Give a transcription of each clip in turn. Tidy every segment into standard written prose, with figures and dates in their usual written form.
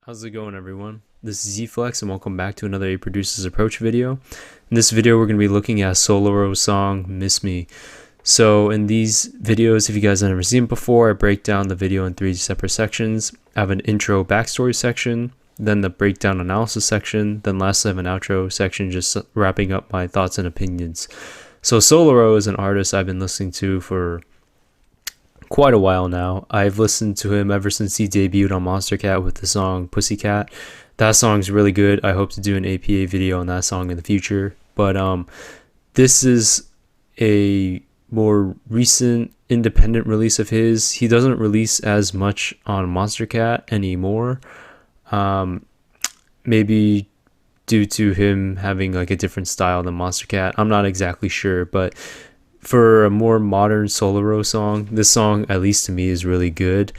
How's it going, everyone? This is Zflex and welcome back to another A Producer's Approach video. In this video we're going to be looking at Soulero's song Miss Me. So in these videos, if you guys have never seen it before, I break down the video in 3 separate sections. I have an intro backstory section, then the breakdown analysis section, then lastly I have an outro section just wrapping up my thoughts and opinions. So Soulero is an artist I've been listening to for quite a while now. I've listened to him ever since he debuted on Monster Cat with the song Pussycat. That song's really good. I hope to do an APA video on that song in the future. But this is a more recent independent release of his. He doesn't release as much on Monster Cat anymore. Maybe due to him having like a different style than Monster Cat. I'm not exactly sure, but for a more modern Soulero song, this song, at least to me, is really good.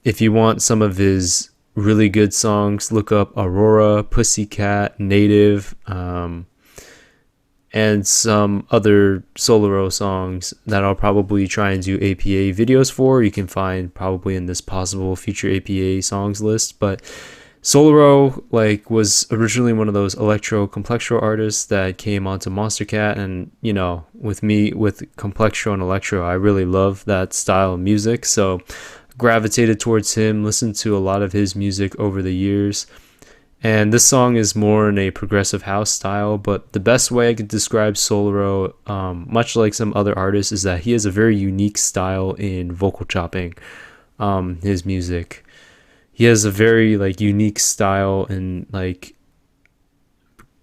If you want some of his really good songs, look up Aurora, Pussycat, Native, and some other Soulero songs that I'll probably try and do APA videos for. You can find probably in this possible future APA songs list, but Soulero was originally one of those electro complextro artists that came onto Monster Cat, and with me with complextro and electro, I really love that style of music, so gravitated towards him, listened to a lot of his music over the years. And this song is more in a progressive house style, but the best way I could describe Soulero, much like some other artists, is that he has a very unique style in vocal chopping his music. He has a very unique style in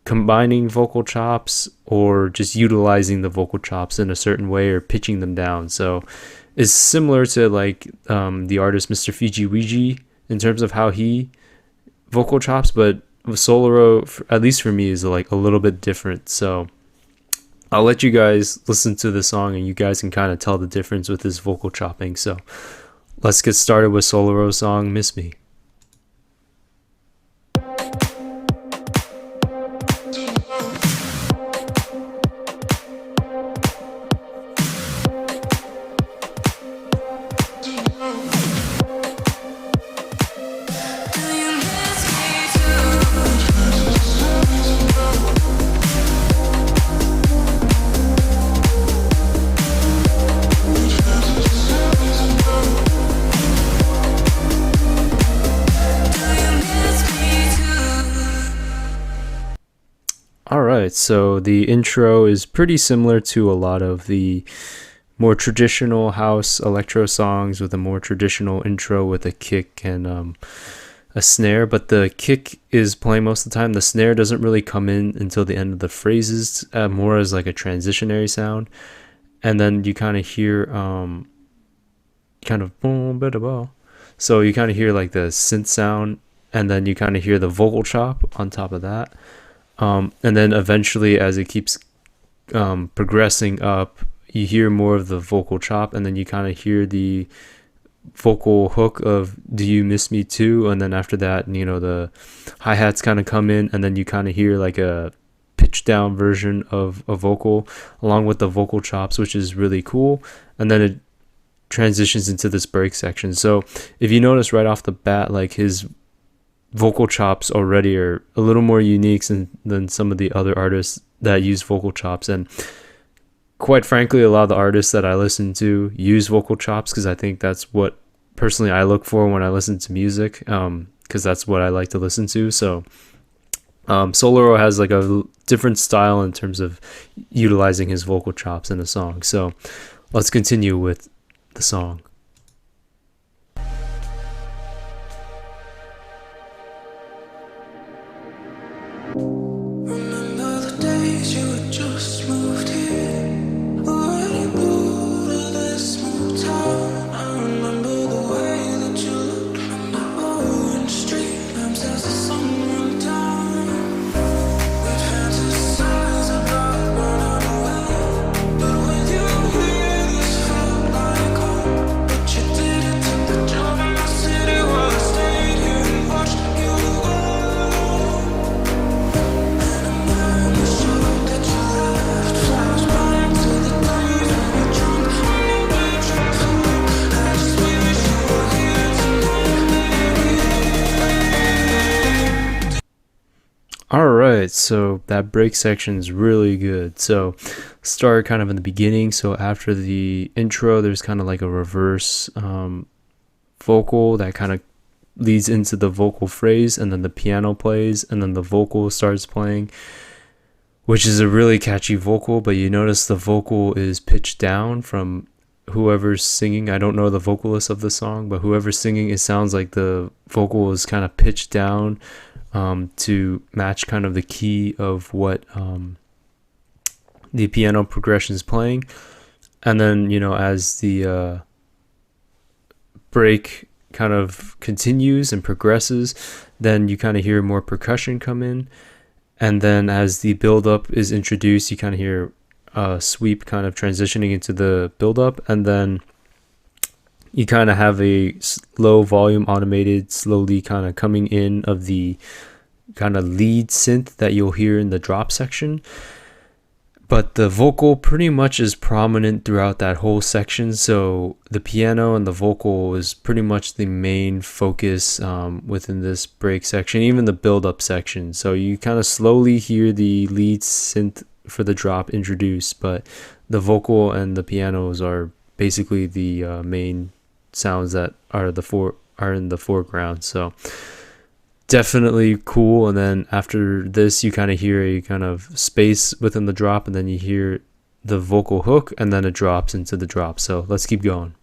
combining vocal chops or just utilizing the vocal chops in a certain way or pitching them down. So it's similar to the artist Mr. Fiji Ouija in terms of how he vocal chops, but Soulero, at least for me, is a little bit different. So I'll let you guys listen to the song and you guys can kind of tell the difference with his vocal chopping. So let's get started with Soulero's song Miss Me. Alright, so the intro is pretty similar to a lot of the more traditional house electro songs with a more traditional intro with a kick and a snare, but the kick is playing most of the time. The snare doesn't really come in until the end of the phrases, more as like a transitionary sound. And then you kind of hear so you kind of hear the synth sound, and then you kind of hear the vocal chop on top of that. And then eventually, as it keeps progressing up, you hear more of the vocal chop, and then you kind of hear the vocal hook of "Do You Miss Me Too?" And then after that, the hi-hats kind of come in, and then you kind of hear a pitched down version of a vocal along with the vocal chops, which is really cool. And then it transitions into this break section. So if you notice right off the bat, his vocal chops already are a little more unique than some of the other artists that use vocal chops. And quite frankly, a lot of the artists that I listen to use vocal chops because I think that's what personally I look for when I listen to music, because that's what I like to listen to. So Soulero has a different style in terms of utilizing his vocal chops in a song. So let's continue with the song. Remember the days you had just moved here, when you moved to this small town. I remember the way that you looked from the orange street lamps as the sun went down. We'd fantasize about running away, but with you here this felt like home. right, so that break section is really good. So start kind of in the beginning. So after the intro, there's kind of like a reverse vocal that kind of leads into the vocal phrase, and then the piano plays, and then the vocal starts playing, which is a really catchy vocal. But you notice the vocal is pitched down from whoever's singing. I don't know the vocalist of the song, but whoever's singing, it sounds like the vocal is kind of pitched down to match kind of the key of what the piano progression is playing. And then, as the break kind of continues and progresses, then you kind of hear more percussion come in. And then as the build up is introduced, you kind of hear a sweep kind of transitioning into the build up. And then you kind of have a low volume automated slowly kind of coming in of the kind of lead synth that you'll hear in the drop section. But the vocal pretty much is prominent throughout that whole section. So the piano and the vocal is pretty much the main focus within this break section, even the build up section. So you kind of slowly hear the lead synth for the drop introduced, but the vocal and the pianos are basically the main sounds that are in the foreground. So definitely cool. And then after this, you kind of hear a kind of space within the drop, and then you hear the vocal hook, and then it drops into the drop. So let's keep going.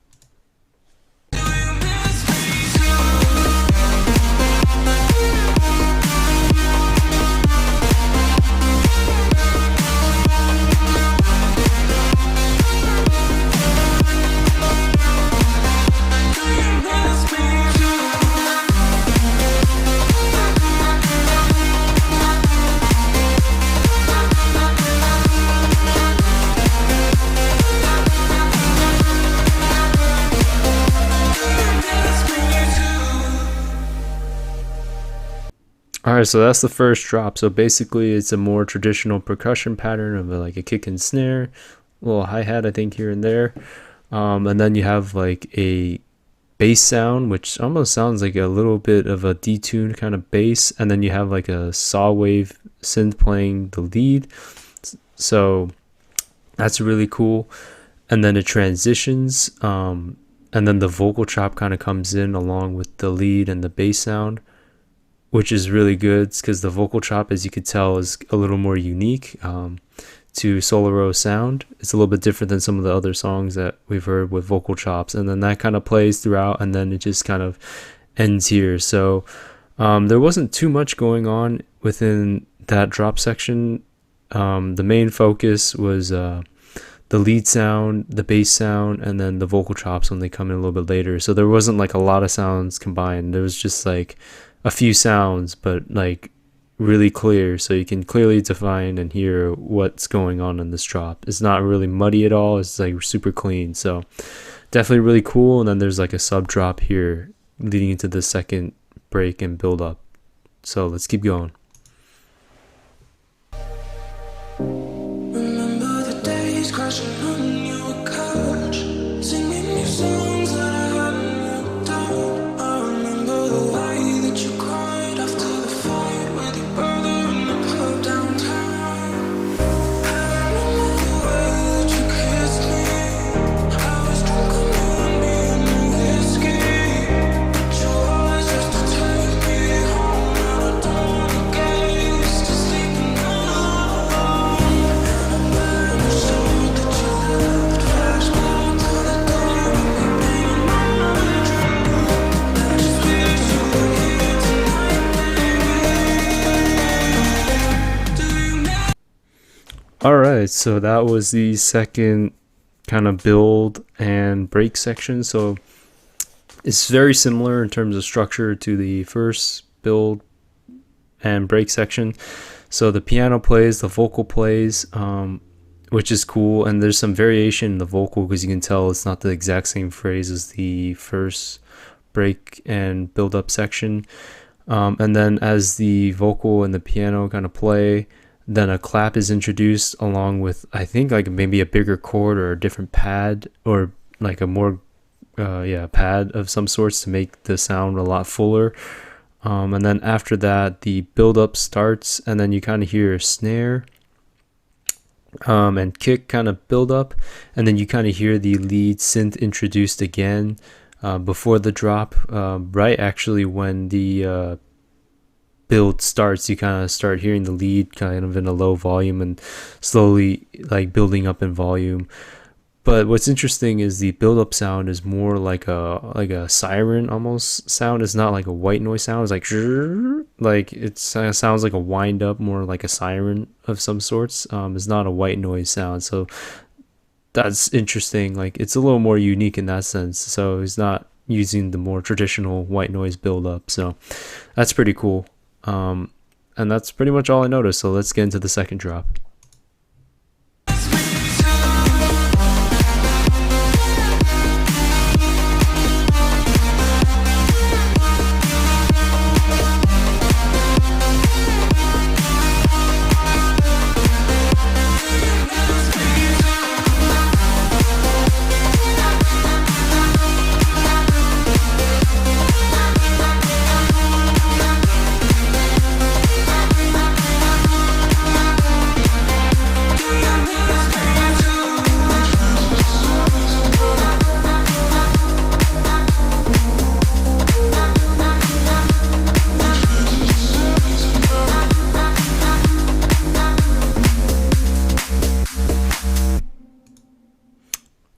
All right, so that's the first drop. So basically, it's a more traditional percussion pattern of like a kick and snare, a little hi-hat, I think, here and there. And then you have like a bass sound, which almost sounds like a little bit of a detuned kind of bass. And then you have like a saw wave synth playing the lead. So that's really cool. And then it transitions. And then the vocal chop kind of comes in along with the lead and the bass sound, which is really good because the vocal chop, as you could tell, is a little more unique to Soulero sound. It's a little bit different than some of the other songs that we've heard with vocal chops. And then that kind of plays throughout, and then it just kind of ends here. So there wasn't too much going on within that drop section. The main focus was the lead sound, the bass sound, and then the vocal chops when they come in a little bit later. So there wasn't like a lot of sounds combined. There was just like a few sounds, but like really clear, so you can clearly define and hear what's going on in this drop. It's not really muddy at all. It's like super clean. So definitely really cool. And then there's like a sub drop here leading into the second break and build up. So let's keep going. Remember the days crashing on your couch, singing your songs that I hadn't wrote down. I remember the way that you cried after the fight with your brother in the pub downtown. I remember the way that you kissed me. I was drunk on you and me and the whiskey. But you always used to take me home, and I don't wanna get used to sleeping alone. And then I showed that you left, flashback to the day when we made a dream. I just wish you were here tonight, baby. Do you miss? All right, so that was the second kind of build and break section. So it's very similar in terms of structure to the first build and break section. So the piano plays, the vocal plays, which is cool. And there's some variation in the vocal because you can tell it's not the exact same phrase as the first break and build up section. And then as the vocal and the piano kind of play, then a clap is introduced along with, I think, like maybe a bigger chord or a different pad, or like a more pad of some sorts to make the sound a lot fuller. And then after that, the build up starts, and then you kind of hear a snare and kick kind of build up, and then you kind of hear the lead synth introduced again before the drop. Right, actually, when the build starts, you kind of start hearing the lead kind of in a low volume and slowly like building up in volume. But what's interesting is the build up sound is more like a siren almost sound. It's not like a white noise sound. It's like like it sounds like a wind up, more like a siren of some sorts. It's not a white noise sound. So that's interesting. Like it's a little more unique in that sense. So he's not using the more traditional white noise build up. So that's pretty cool. And that's pretty much all I noticed. So let's get into the second drop.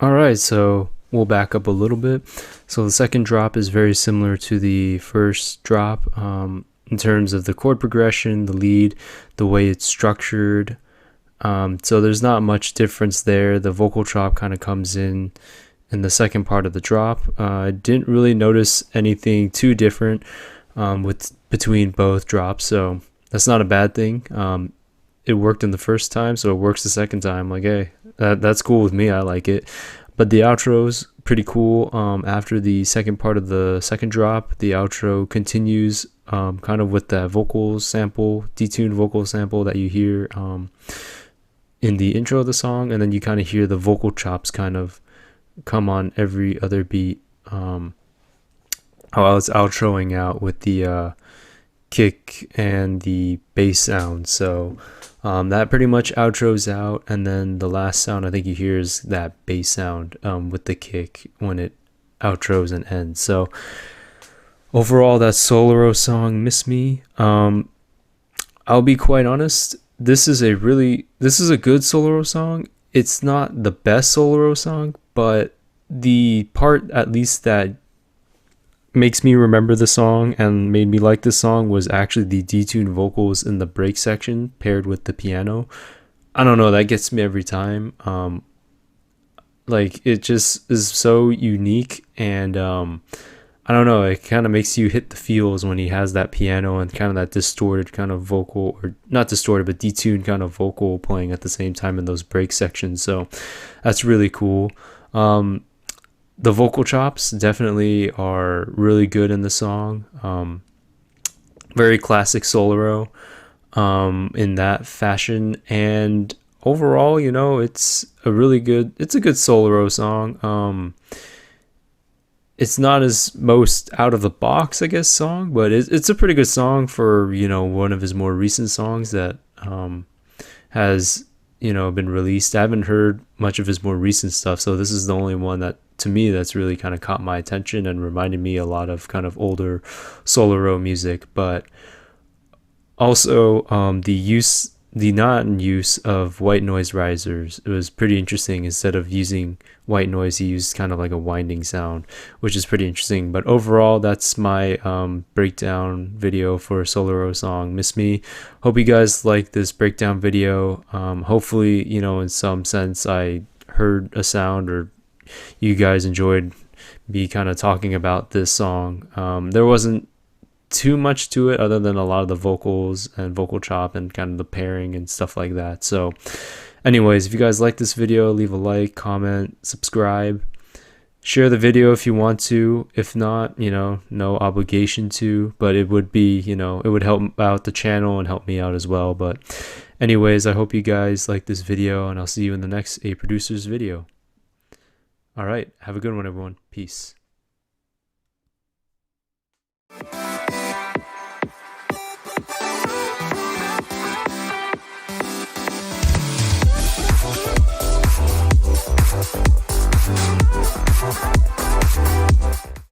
All right, so we'll back up a little bit. So the second drop is very similar to the first drop in terms of the chord progression, the lead, the way it's structured. So there's not much difference there. The vocal chop kind of comes in the second part of the drop. I didn't really notice anything too different with between both drops, so that's not a bad thing. It worked in the first time, so it works the second time. Like, hey, that's cool with me. I like it. But the outro's pretty cool. After the second part of the second drop, the outro continues kind of with that vocal sample, detuned vocal sample that you hear in the intro of the song, and then you kind of hear the vocal chops kind of come on every other beat. How it's outroing out with the kick and the bass sound. So that pretty much outros out, and then the last sound I think you hear is that bass sound with the kick when it outros and ends. So overall, that Soulero song, Miss Me, I'll be quite honest, this is a good Soulero song. It's not the best Soulero song, but the part at least that makes me remember the song and made me like the song was actually the detuned vocals in the break section paired with the piano. I don't know, that gets me every time. Like it just is so unique, and I don't know, it kind of makes you hit the feels when he has that piano and kind of that distorted kind of vocal, or not distorted but detuned kind of vocal playing at the same time in those break sections. So that's really cool. The vocal chops definitely are really good in the song. Very classic Soulero in that fashion. And overall, you know, it's a good Soulero song. It's not his most out of the box, I guess, song, but it's a pretty good song for, you know, one of his more recent songs that has, you know, been released. I haven't heard much of his more recent stuff, so this is the only one that to me that's really kind of caught my attention and reminded me a lot of kind of older Soulero music. But also the non-use of white noise risers, it was pretty interesting. Instead of using white noise, he used kind of like a winding sound, which is pretty interesting. But overall, that's my breakdown video for Soulero song Miss Me. Hope you guys like this breakdown video. Hopefully, you know, in some sense I heard a sound, or you guys enjoyed me kind of talking about this song. There wasn't too much to it other than a lot of the vocals and vocal chop and kind of the pairing and stuff like that. So anyways, if you guys like this video, leave a like, comment, subscribe, share the video if you want to. If not, you know, no obligation to, but it would be, you know, it would help out the channel and help me out as well. But anyways, I hope you guys like this video, and I'll see you in the next A Producers video. All right, have a good one, everyone. Peace.